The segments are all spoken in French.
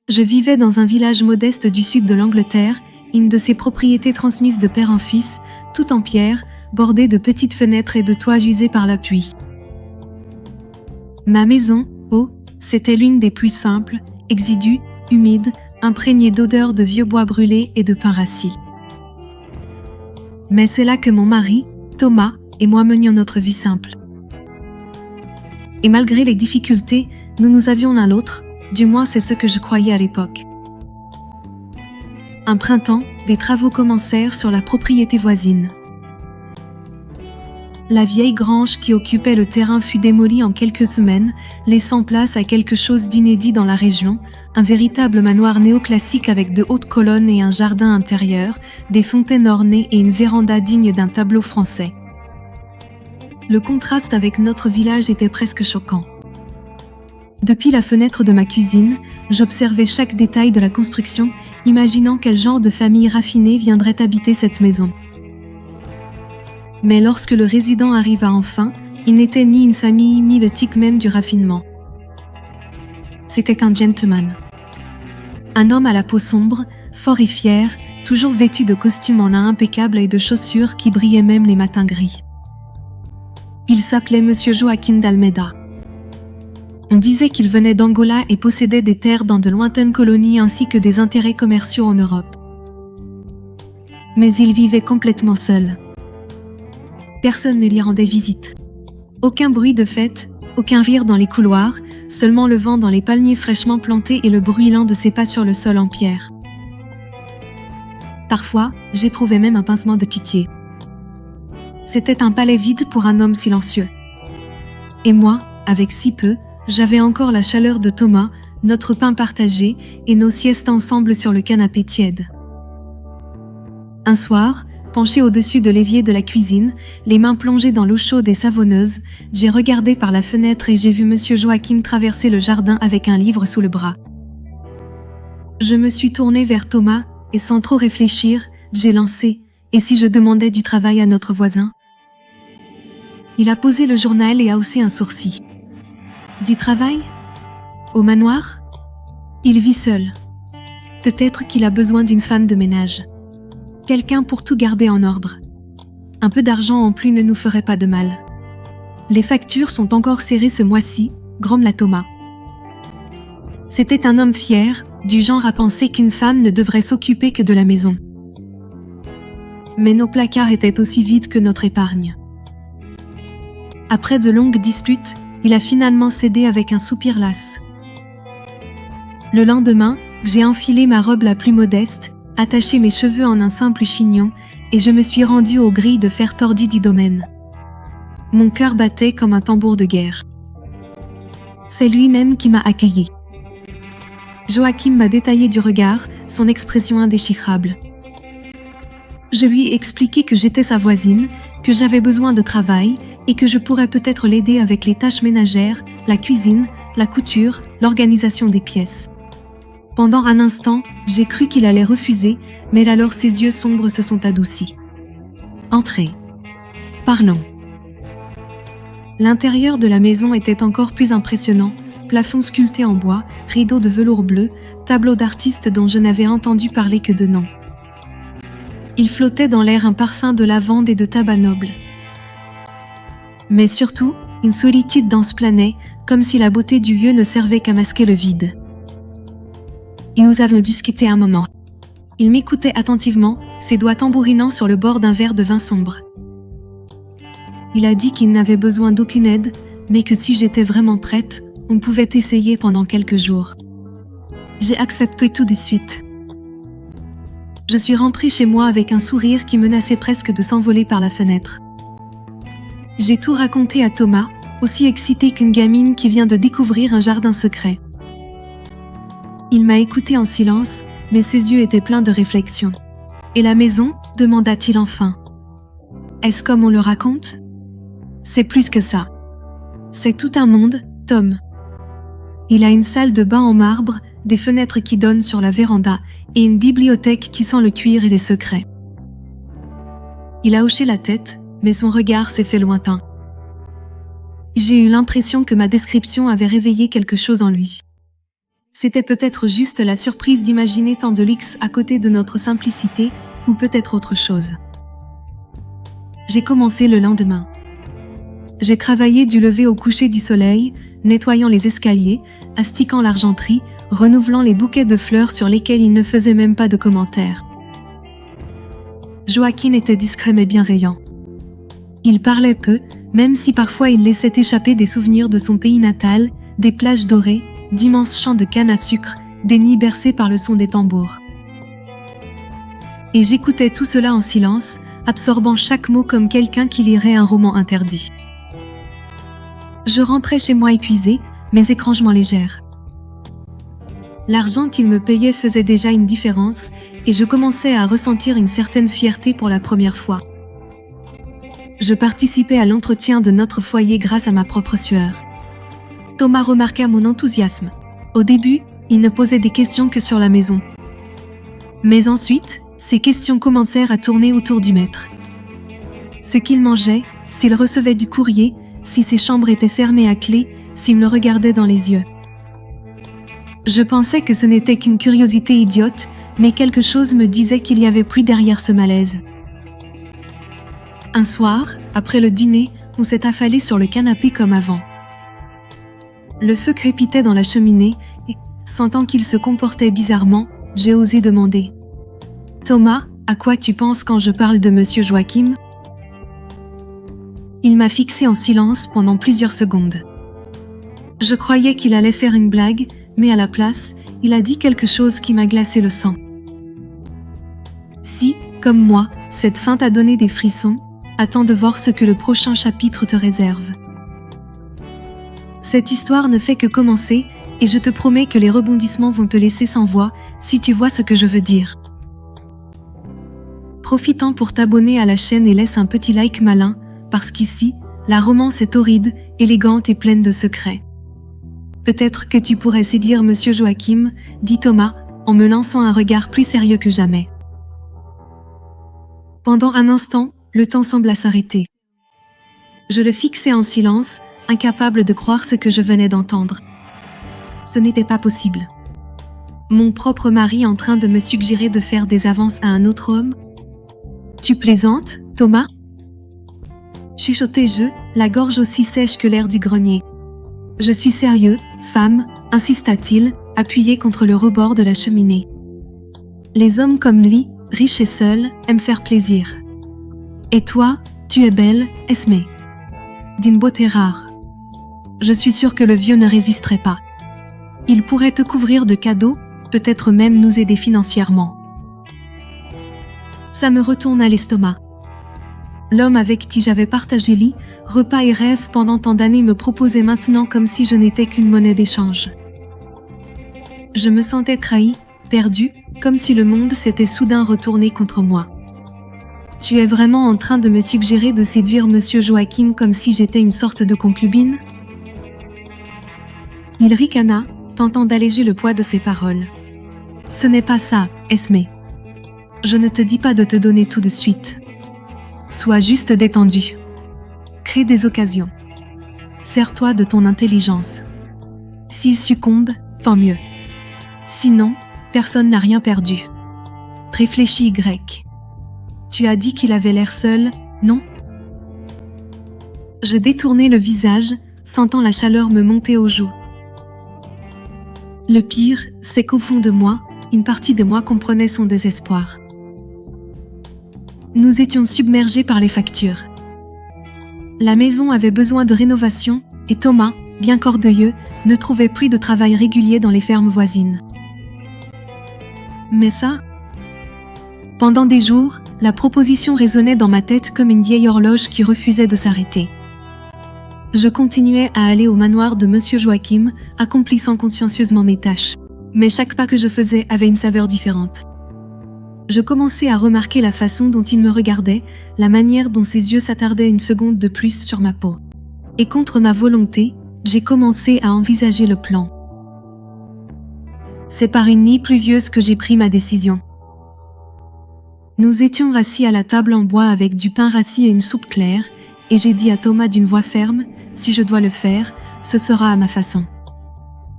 Je vivais dans un village modeste du sud de l'Angleterre, une de ces propriétés transmises de père en fils, tout en pierre, bordée de petites fenêtres et de toits usés par la pluie. Ma maison, c'était l'une des plus simples, exiguë, humide, imprégnée d'odeurs de vieux bois brûlés et de pain rassis. Mais c'est là que mon mari, Thomas, et moi menions notre vie simple. Et malgré les difficultés, nous nous avions l'un l'autre, du moins c'est ce que je croyais à l'époque. Un printemps, des travaux commencèrent sur la propriété voisine. La vieille grange qui occupait le terrain fut démolie en quelques semaines, laissant place à quelque chose d'inédit dans la région, un véritable manoir néoclassique avec de hautes colonnes et un jardin intérieur, des fontaines ornées et une véranda digne d'un tableau français. Le contraste avec notre village était presque choquant. Depuis la fenêtre de ma cuisine, j'observais chaque détail de la construction, imaginant quel genre de famille raffinée viendrait habiter cette maison. Mais lorsque le résident arriva enfin, il n'était ni une famille ni le tic même du raffinement. C'était un gentleman. Un homme à la peau sombre, fort et fier, toujours vêtu de costume en lin impeccable et de chaussures qui brillaient même les matins gris. Il s'appelait Monsieur Joaquim d'Almeida. On disait qu'il venait d'Angola et possédait des terres dans de lointaines colonies ainsi que des intérêts commerciaux en Europe. Mais il vivait complètement seul. Personne ne lui rendait visite. Aucun bruit de fête, aucun rire dans les couloirs, seulement le vent dans les palmiers fraîchement plantés et le bruit lent de ses pas sur le sol en pierre. Parfois, j'éprouvais même un pincement de cutier. C'était un palais vide pour un homme silencieux. Et moi, avec si peu, j'avais encore la chaleur de Thomas, notre pain partagé et nos siestes ensemble sur le canapé tiède. Un soir, penché au-dessus de l'évier de la cuisine, les mains plongées dans l'eau chaude et savonneuse, j'ai regardé par la fenêtre et j'ai vu Monsieur Joachim traverser le jardin avec un livre sous le bras. Je me suis tournée vers Thomas et sans trop réfléchir, j'ai lancé « Et si je demandais du travail à notre voisin ?» Il a posé le journal et a haussé un sourcil. Du travail? Au manoir? Il vit seul. Peut-être qu'il a besoin d'une femme de ménage. Quelqu'un pour tout garder en ordre. Un peu d'argent en plus ne nous ferait pas de mal. Les factures sont encore serrées ce mois-ci, grommela Thomas. C'était un homme fier, du genre à penser qu'une femme ne devrait s'occuper que de la maison. Mais nos placards étaient aussi vides que notre épargne. Après de longues disputes, il a finalement cédé avec un soupir las. Le lendemain, j'ai enfilé ma robe la plus modeste, attaché mes cheveux en un simple chignon, et je me suis rendue aux grilles de fer tordues du domaine. Mon cœur battait comme un tambour de guerre. C'est lui-même qui m'a accueilli. Joachim m'a détaillé du regard, son expression indéchiffrable. Je lui ai expliqué que j'étais sa voisine, que j'avais besoin de travail, et que je pourrais peut-être l'aider avec les tâches ménagères, la cuisine, la couture, l'organisation des pièces. Pendant un instant, j'ai cru qu'il allait refuser, mais alors ses yeux sombres se sont adoucis. « Entrez. Parlons. » L'intérieur de la maison était encore plus impressionnant, plafond sculpté en bois, rideaux de velours bleu, tableaux d'artistes dont je n'avais entendu parler que de nom. Il flottait dans l'air un parfum de lavande et de tabac noble. Mais surtout, une solitude dense planait, comme si la beauté du lieu ne servait qu'à masquer le vide. Et nous avions discuté un moment. Il m'écoutait attentivement, ses doigts tambourinant sur le bord d'un verre de vin sombre. Il a dit qu'il n'avait besoin d'aucune aide, mais que si j'étais vraiment prête, on pouvait essayer pendant quelques jours. J'ai accepté tout de suite. Je suis rentrée chez moi avec un sourire qui menaçait presque de s'envoler par la fenêtre. J'ai tout raconté à Thomas, aussi excité qu'une gamine qui vient de découvrir un jardin secret. Il m'a écouté en silence, mais ses yeux étaient pleins de réflexion. « Et la maison ?» demanda-t-il enfin. « Est-ce comme on le raconte ?»« C'est plus que ça. C'est tout un monde, Tom. Il a une salle de bain en marbre, des fenêtres qui donnent sur la véranda et une bibliothèque qui sent le cuir et les secrets. » Il a hoché la tête, mais son regard s'est fait lointain. J'ai eu l'impression que ma description avait réveillé quelque chose en lui. C'était peut-être juste la surprise d'imaginer tant de luxe à côté de notre simplicité, ou peut-être autre chose. J'ai commencé le lendemain. J'ai travaillé du lever au coucher du soleil, nettoyant les escaliers, astiquant l'argenterie, renouvelant les bouquets de fleurs sur lesquels il ne faisait même pas de commentaires. Joaquin était discret mais bienveillant. Il parlait peu, même si parfois il laissait échapper des souvenirs de son pays natal, des plages dorées, d'immenses champs de canne à sucre, des nids bercés par le son des tambours. Et j'écoutais tout cela en silence, absorbant chaque mot comme quelqu'un qui lirait un roman interdit. Je rentrais chez moi épuisée, mais étrangement légère. L'argent qu'il me payait faisait déjà une différence, et je commençais à ressentir une certaine fierté pour la première fois. Je participais à l'entretien de notre foyer grâce à ma propre sueur. Thomas remarqua mon enthousiasme. Au début, il ne posait des questions que sur la maison. Mais ensuite, ses questions commencèrent à tourner autour du maître. Ce qu'il mangeait, s'il recevait du courrier, si ses chambres étaient fermées à clé, s'il me regardait dans les yeux. Je pensais que ce n'était qu'une curiosité idiote, mais quelque chose me disait qu'il y avait plus derrière ce malaise. Un soir, après le dîner, on s'est affalé sur le canapé comme avant. Le feu crépitait dans la cheminée et, sentant qu'il se comportait bizarrement, j'ai osé demander. « Thomas, à quoi tu penses quand je parle de Monsieur Joachim ?» Il m'a fixé en silence pendant plusieurs secondes. Je croyais qu'il allait faire une blague, mais à la place, il a dit quelque chose qui m'a glacé le sang. Si, comme moi, cette fin t'a donné des frissons, attends de voir ce que le prochain chapitre te réserve. Cette histoire ne fait que commencer, et je te promets que les rebondissements vont te laisser sans voix, si tu vois ce que je veux dire. Profitant pour t'abonner à la chaîne et laisse un petit like malin, parce qu'ici, la romance est torride, élégante et pleine de secrets. Peut-être que tu pourrais séduire Monsieur Joachim, dit Thomas, en me lançant un regard plus sérieux que jamais. Pendant un instant, le temps sembla s'arrêter. Je le fixais en silence, incapable de croire ce que je venais d'entendre. Ce n'était pas possible. Mon propre mari en train de me suggérer de faire des avances à un autre homme ? Tu plaisantes, Thomas ? Chuchotai-je, la gorge aussi sèche que l'air du grenier. Je suis sérieux, femme, insista-t-il, appuyé contre le rebord de la cheminée. Les hommes comme lui, riches et seuls, aiment faire plaisir. Et toi, tu es belle, Esmé. D'une beauté rare. Je suis sûre que le vieux ne résisterait pas. Il pourrait te couvrir de cadeaux, peut-être même nous aider financièrement. Ça me retourne à l'estomac. L'homme avec qui j'avais partagé lit, repas et rêves pendant tant d'années me proposait maintenant comme si je n'étais qu'une monnaie d'échange. Je me sentais trahie, perdue, comme si le monde s'était soudain retourné contre moi. Tu es vraiment en train de me suggérer de séduire Monsieur Joachim comme si j'étais une sorte de concubine ? Il ricana, tentant d'alléger le poids de ses paroles. Ce n'est pas ça, Esmé. Je ne te dis pas de te donner tout de suite. Sois juste détendu. Crée des occasions. Sers-toi de ton intelligence. S'il succombe, tant mieux. Sinon, personne n'a rien perdu. Réfléchis, Y. Tu as dit qu'il avait l'air seul, non ? Je détournai le visage, sentant la chaleur me monter aux joues. Le pire, c'est qu'au fond de moi, une partie de moi comprenait son désespoir. Nous étions submergés par les factures. La maison avait besoin de rénovation et Thomas, bien qu'orgueilleux, ne trouvait plus de travail régulier dans les fermes voisines. Mais ça ? Pendant des jours, la proposition résonnait dans ma tête comme une vieille horloge qui refusait de s'arrêter. Je continuais à aller au manoir de Monsieur Joachim, accomplissant consciencieusement mes tâches. Mais chaque pas que je faisais avait une saveur différente. Je commençais à remarquer la façon dont il me regardait, la manière dont ses yeux s'attardaient une seconde de plus sur ma peau. Et contre ma volonté, j'ai commencé à envisager le plan. C'est par une nuit pluvieuse que j'ai pris ma décision. Nous étions assis à la table en bois avec du pain rassis et une soupe claire, et j'ai dit à Thomas d'une voix ferme, si je dois le faire, ce sera à ma façon.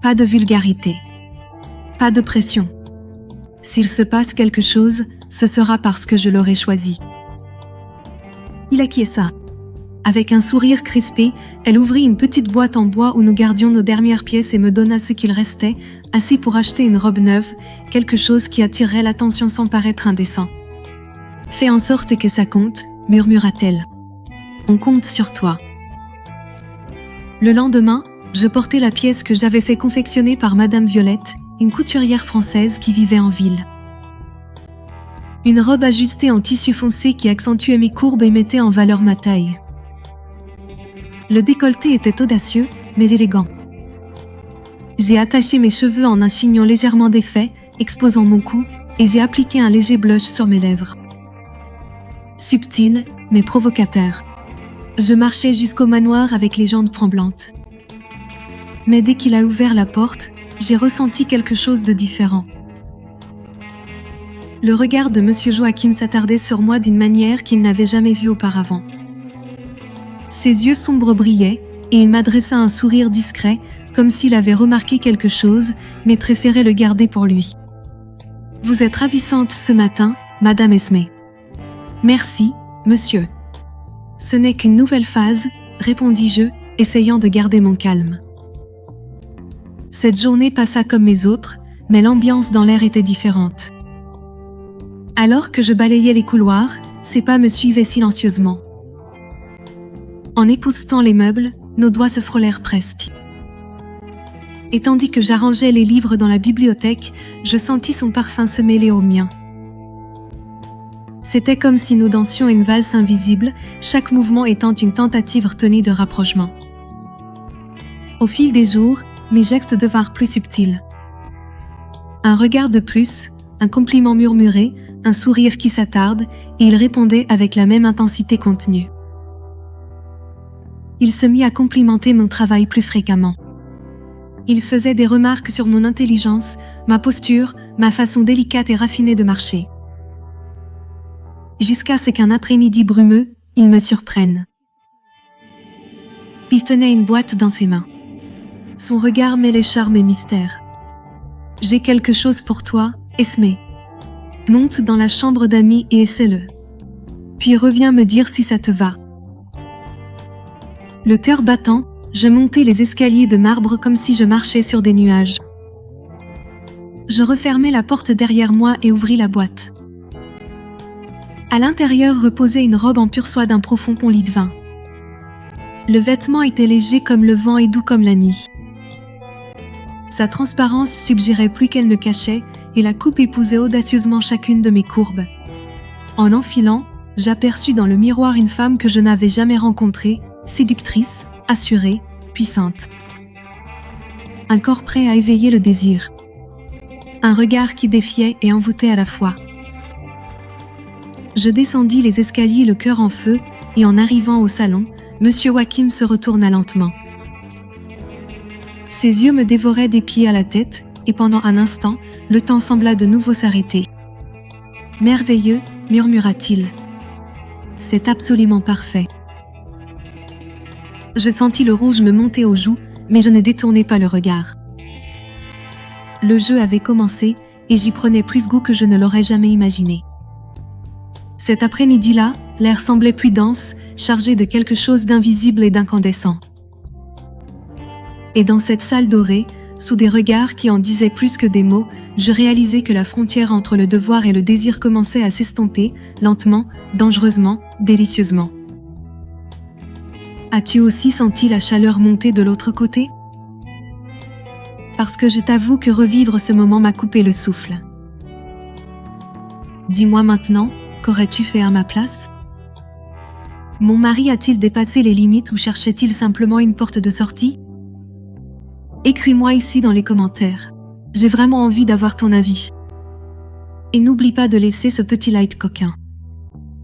Pas de vulgarité. Pas de pression. S'il se passe quelque chose, ce sera parce que je l'aurai choisi. Il acquiesça. Avec un sourire crispé, elle ouvrit une petite boîte en bois où nous gardions nos dernières pièces et me donna ce qu'il restait, assez pour acheter une robe neuve, quelque chose qui attirerait l'attention sans paraître indécent. « Fais en sorte que ça compte », murmura-t-elle. « On compte sur toi. » Le lendemain, je portais la pièce que j'avais fait confectionner par Madame Violette, une couturière française qui vivait en ville. Une robe ajustée en tissu foncé qui accentuait mes courbes et mettait en valeur ma taille. Le décolleté était audacieux, mais élégant. J'ai attaché mes cheveux en un chignon légèrement défait, exposant mon cou, et j'ai appliqué un léger blush sur mes lèvres. Subtil, mais provocateur. Je marchais jusqu'au manoir avec les jambes tremblantes. Mais dès qu'il a ouvert la porte, j'ai ressenti quelque chose de différent. Le regard de Monsieur Joachim s'attardait sur moi d'une manière qu'il n'avait jamais vue auparavant. Ses yeux sombres brillaient, et il m'adressa un sourire discret, comme s'il avait remarqué quelque chose, mais préférait le garder pour lui. « Vous êtes ravissante ce matin, Madame Esmé. »« Merci, monsieur. »« Ce n'est qu'une nouvelle phase, » répondis-je, essayant de garder mon calme. Cette journée passa comme mes autres, mais l'ambiance dans l'air était différente. Alors que je balayais les couloirs, ses pas me suivaient silencieusement. En époussetant les meubles, nos doigts se frôlèrent presque. Et tandis que j'arrangeais les livres dans la bibliothèque, je sentis son parfum se mêler au mien. C'était comme si nous dansions une valse invisible, chaque mouvement étant une tentative retenue de rapprochement. Au fil des jours, mes gestes devinrent plus subtils. Un regard de plus, un compliment murmuré, un sourire qui s'attarde, et il répondait avec la même intensité contenue. Il se mit à complimenter mon travail plus fréquemment. Il faisait des remarques sur mon intelligence, ma posture, ma façon délicate et raffinée de marcher. Jusqu'à ce qu'un après-midi brumeux, il me surprenne. Il tenait une boîte dans ses mains. Son regard mêlait charme et mystère. « J'ai quelque chose pour toi, Esmé. Monte dans la chambre d'amis et essaie-le. Puis reviens me dire si ça te va. » Le cœur battant, je montais les escaliers de marbre comme si je marchais sur des nuages. Je refermai la porte derrière moi et ouvris la boîte. À l'intérieur reposait une robe en pur soie d'un profond lit de vin. Le vêtement était léger comme le vent et doux comme la nuit. Sa transparence suggérait plus qu'elle ne cachait, et la coupe épousait audacieusement chacune de mes courbes. En l'enfilant, j'aperçus dans le miroir une femme que je n'avais jamais rencontrée, séductrice, assurée, puissante. Un corps prêt à éveiller le désir. Un regard qui défiait et envoûtait à la fois. Je descendis les escaliers le cœur en feu, et en arrivant au salon, Monsieur Joachim se retourna lentement. Ses yeux me dévoraient des pieds à la tête, et pendant un instant, le temps sembla de nouveau s'arrêter. « Merveilleux », murmura-t-il. « C'est absolument parfait. » Je sentis le rouge me monter aux joues, mais je ne détournai pas le regard. Le jeu avait commencé, et j'y prenais plus goût que je ne l'aurais jamais imaginé. Cet après-midi-là, l'air semblait plus dense, chargé de quelque chose d'invisible et d'incandescent. Et dans cette salle dorée, sous des regards qui en disaient plus que des mots, je réalisais que la frontière entre le devoir et le désir commençait à s'estomper, lentement, dangereusement, délicieusement. As-tu aussi senti la chaleur monter de l'autre côté? Parce que je t'avoue que revivre ce moment m'a coupé le souffle. Dis-moi maintenant, qu'aurais-tu fait à ma place? Mon mari a-t-il dépassé les limites ou cherchait-il simplement une porte de sortie? Écris-moi ici dans les commentaires. J'ai vraiment envie d'avoir ton avis. Et n'oublie pas de laisser ce petit like coquin.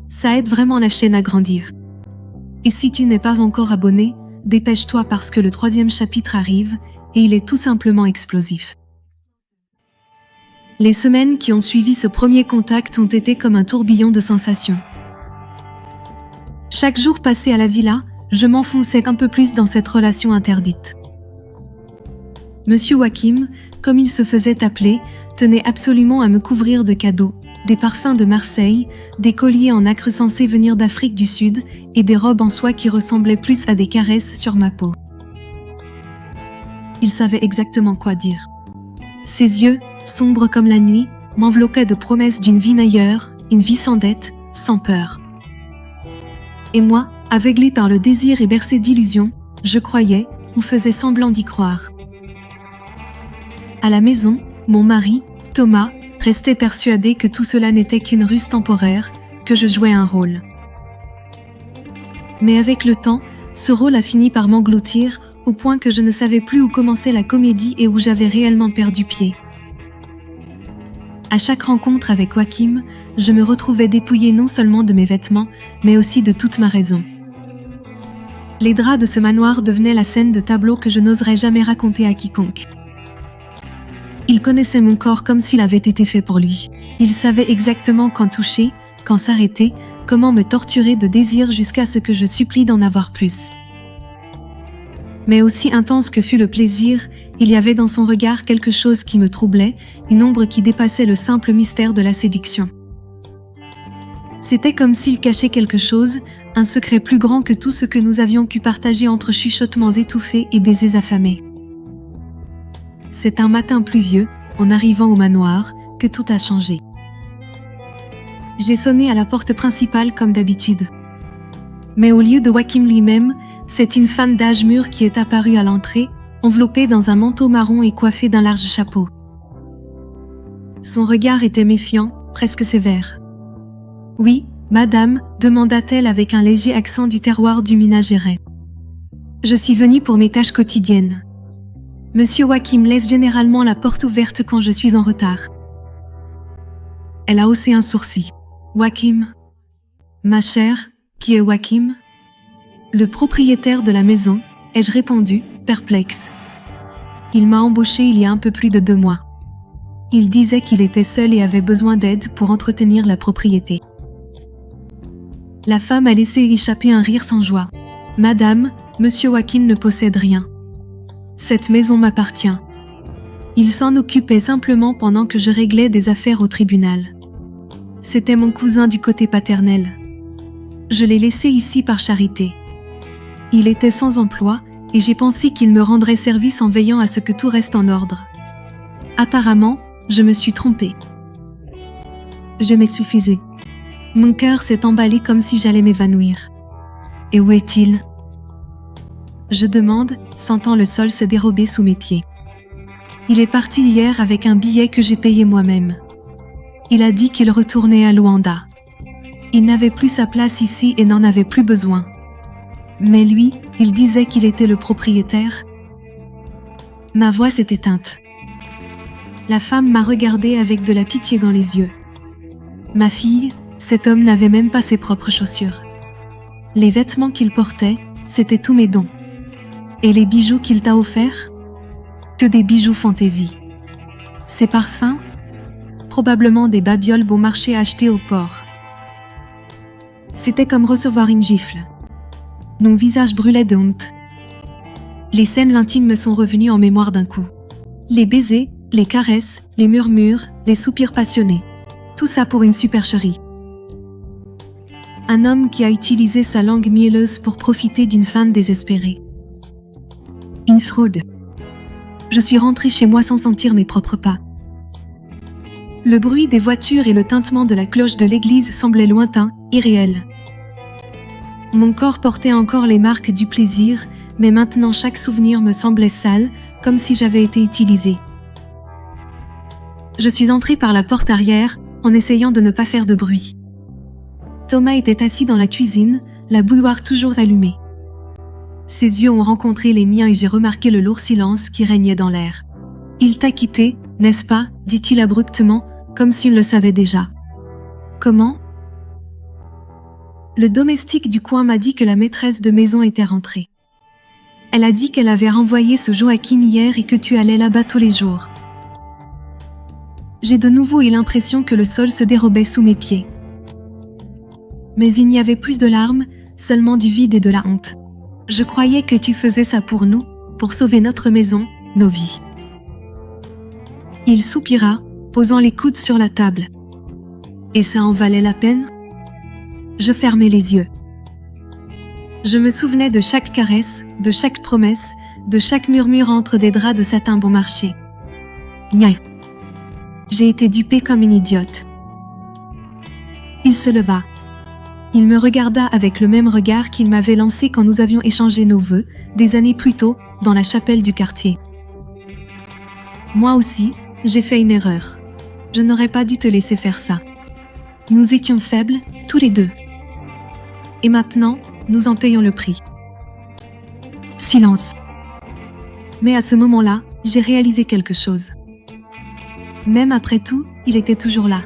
Ça aide vraiment la chaîne à grandir. Et si tu n'es pas encore abonné, dépêche-toi parce que le 3e chapitre arrive et il est tout simplement explosif. Les semaines qui ont suivi ce premier contact ont été comme un tourbillon de sensations. Chaque jour passé à la villa, je m'enfonçais un peu plus dans cette relation interdite. Monsieur Joachim, comme il se faisait appeler, tenait absolument à me couvrir de cadeaux, des parfums de Marseille, des colliers en nacre censés venir d'Afrique du Sud et des robes en soie qui ressemblaient plus à des caresses sur ma peau. Il savait exactement quoi dire. Ses yeux, sombres comme la nuit, m'enveloppaient de promesses d'une vie meilleure, une vie sans dette, sans peur. Et moi, aveuglé par le désir et bercé d'illusions, je croyais, ou faisais semblant d'y croire. À la maison, mon mari, Thomas, restait persuadé que tout cela n'était qu'une ruse temporaire, que je jouais un rôle. Mais avec le temps, ce rôle a fini par m'engloutir, au point que je ne savais plus où commençait la comédie et où j'avais réellement perdu pied. À chaque rencontre avec Joachim, je me retrouvais dépouillée non seulement de mes vêtements, mais aussi de toute ma raison. Les draps de ce manoir devenaient la scène de tableaux que je n'oserais jamais raconter à quiconque. Il connaissait mon corps comme s'il avait été fait pour lui. Il savait exactement quand toucher, quand s'arrêter, comment me torturer de désir jusqu'à ce que je supplie d'en avoir plus. Mais aussi intense que fut le plaisir, il y avait dans son regard quelque chose qui me troublait, une ombre qui dépassait le simple mystère de la séduction. C'était comme s'il cachait quelque chose, un secret plus grand que tout ce que nous avions pu partager entre chuchotements étouffés et baisers affamés. C'est un matin pluvieux, en arrivant au manoir, que tout a changé. J'ai sonné à la porte principale comme d'habitude. Mais au lieu de Joachim lui-même, c'est une femme d'âge mûr qui est apparue à l'entrée, enveloppée dans un manteau marron et coiffée d'un large chapeau. Son regard était méfiant, presque sévère. « Oui, madame », demanda-t-elle avec un léger accent du terroir du Minas Gerais. « Je suis venue pour mes tâches quotidiennes. Monsieur Joachim laisse généralement la porte ouverte quand je suis en retard. » Elle a haussé un sourcil. « Joachim ?»« Ma chère, qui est Joachim ?» ?»« Le propriétaire de la maison », ai-je répondu, perplexe. Il m'a embauché il y a un peu plus de 2 mois. Il disait qu'il était seul et avait besoin d'aide pour entretenir la propriété. La femme a laissé échapper un rire sans joie. « Madame, monsieur Joachim ne possède rien. Cette maison m'appartient. Il s'en occupait simplement pendant que je réglais des affaires au tribunal. C'était mon cousin du côté paternel. Je l'ai laissé ici par charité. Il était sans emploi et j'ai pensé qu'il me rendrait service en veillant à ce que tout reste en ordre. Apparemment, je me suis trompée. Je m'excusais. Mon cœur s'est emballé comme si j'allais m'évanouir. Et où est-il ? Je demande, sentant le sol se dérober sous mes pieds. Il est parti hier avec un billet que j'ai payé moi-même. Il a dit qu'il retournait à Luanda. Il n'avait plus sa place ici et n'en avait plus besoin. Mais lui, il disait qu'il était le propriétaire. Ma voix s'est éteinte. La femme m'a regardée avec de la pitié dans les yeux. Ma fille, cet homme n'avait même pas ses propres chaussures. Les vêtements qu'il portait, c'étaient tous mes dons. Et les bijoux qu'il t'a offerts ? Que des bijoux fantaisie. Ses parfums ? Probablement des babioles bon marché achetées au port. C'était comme recevoir une gifle. Mon visage brûlait de honte. Les scènes intimes me sont revenues en mémoire d'un coup. Les baisers, les caresses, les murmures, les soupirs passionnés. Tout ça pour une supercherie. Un homme qui a utilisé sa langue mielleuse pour profiter d'une femme désespérée. Une fraude. Je suis rentrée chez moi sans sentir mes propres pas. Le bruit des voitures et le tintement de la cloche de l'église semblaient lointains, irréels. Mon corps portait encore les marques du plaisir, mais maintenant chaque souvenir me semblait sale, comme si j'avais été utilisée. Je suis entrée par la porte arrière, en essayant de ne pas faire de bruit. Thomas était assis dans la cuisine, la bouilloire toujours allumée. Ses yeux ont rencontré les miens et j'ai remarqué le lourd silence qui régnait dans l'air. « Il t'a quitté, n'est-ce pas ?» dit-il abruptement, comme s'il le savait déjà. « Comment ?» Le domestique du coin m'a dit que la maîtresse de maison était rentrée. Elle a dit qu'elle avait renvoyé ce Joachim hier et que tu allais là-bas tous les jours. J'ai de nouveau eu l'impression que le sol se dérobait sous mes pieds. Mais il n'y avait plus de larmes, seulement du vide et de la honte. Je croyais que tu faisais ça pour nous, pour sauver notre maison, nos vies. Il soupira, posant les coudes sur la table. Et ça en valait la peine? Je fermai les yeux. Je me souvenais de chaque caresse, de chaque promesse, de chaque murmure entre des draps de satin bon marché. Nya. J'ai été dupée comme une idiote. Il se leva. Il me regarda avec le même regard qu'il m'avait lancé quand nous avions échangé nos vœux, des années plus tôt, dans la chapelle du quartier. Moi aussi, j'ai fait une erreur. Je n'aurais pas dû te laisser faire ça. Nous étions faibles, tous les deux. Et maintenant, nous en payons le prix. Silence. Mais à ce moment-là, j'ai réalisé quelque chose. Même après tout, il était toujours là.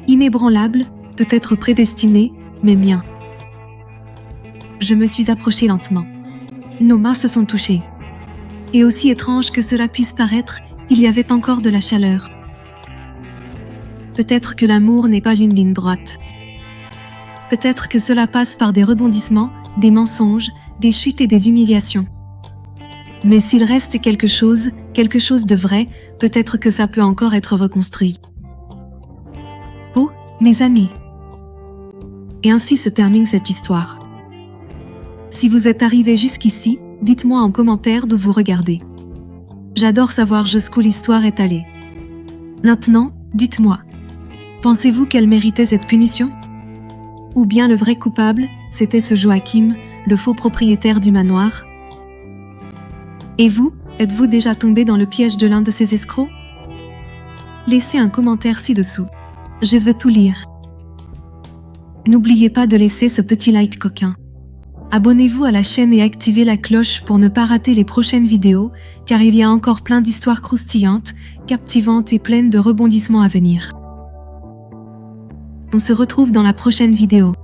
Inébranlable, peut-être prédestiné, mais mien. Je me suis approchée lentement. Nos mains se sont touchées. Et aussi étrange que cela puisse paraître, il y avait encore de la chaleur. Peut-être que l'amour n'est pas une ligne droite. Peut-être que cela passe par des rebondissements, des mensonges, des chutes et des humiliations. Mais s'il reste quelque chose de vrai, peut-être que ça peut encore être reconstruit. Oh, mes années. Et ainsi se termine cette histoire. Si vous êtes arrivé jusqu'ici, dites-moi en commentaire d'où vous regardez. J'adore savoir jusqu'où l'histoire est allée. Maintenant, dites-moi. Pensez-vous qu'elle méritait cette punition? Ou bien le vrai coupable, c'était ce Joachim, le faux propriétaire du manoir? Et vous, êtes-vous déjà tombé dans le piège de l'un de ces escrocs? Laissez un commentaire ci-dessous. Je veux tout lire. N'oubliez pas de laisser ce petit like coquin. Abonnez-vous à la chaîne et activez la cloche pour ne pas rater les prochaines vidéos, car il y a encore plein d'histoires croustillantes, captivantes et pleines de rebondissements à venir. On se retrouve dans la prochaine vidéo.